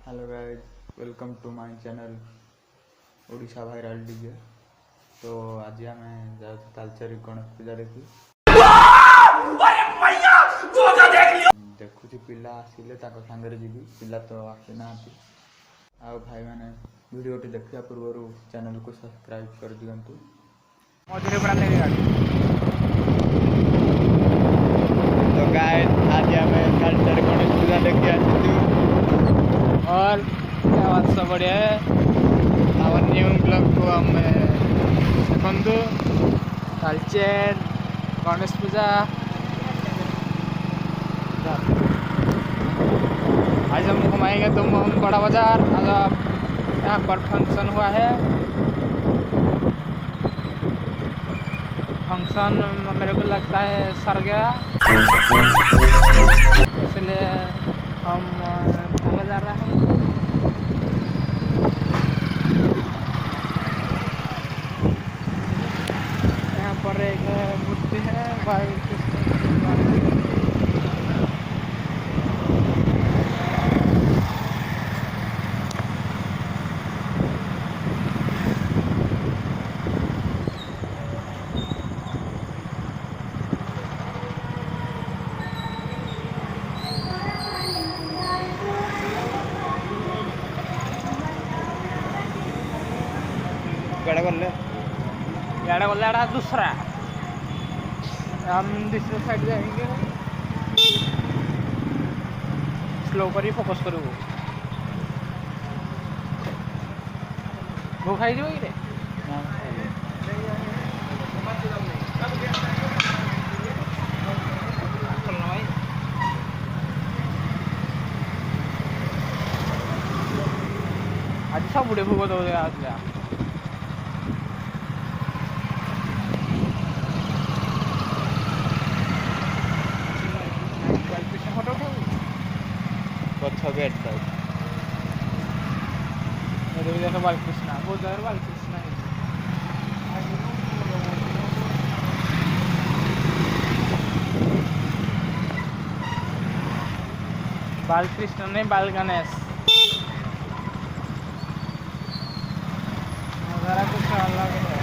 Hello guys, welcome to my channel Odisha viral DJ. तो आज आम जाऊँ तालचेरी गणेश पूजा देखी। देखुची पिला आसिले ताको सांगरे जीवी, पिला तो आसी ना। आओ भाई मैंने वीडियो देखा पूर्व चैनल को सब्सक्राइब कर दिंतु। तो गाइस आज आम तालचेरी गणेश पूजा देखी आसी और सब बढ़िया है। और न्यू ब्लॉग को हम देखु तालचेर गणेश पूजा। आज हम घुमाएंगे तुम बड़ा बाजार। आज यहाँ पर फंक्शन हुआ है। फंक्शन मेरे को लगता है सर गया, इसलिए हम घूमने जा रहे हैं। यहाँ पर एक मूर्ति है भाई गले गले दूसरा। हम दूसरे साइड जाएंगे, स्लो कर फोकस करू। वो खाई जो कि आज सब बुढ़े भूगो दो पक्ष गेट साइड देखो बालकृष्ण, बहुत जगह बालकृष्ण है। बालकृष्ण नहीं, बाल गणेश कुछ अलग है।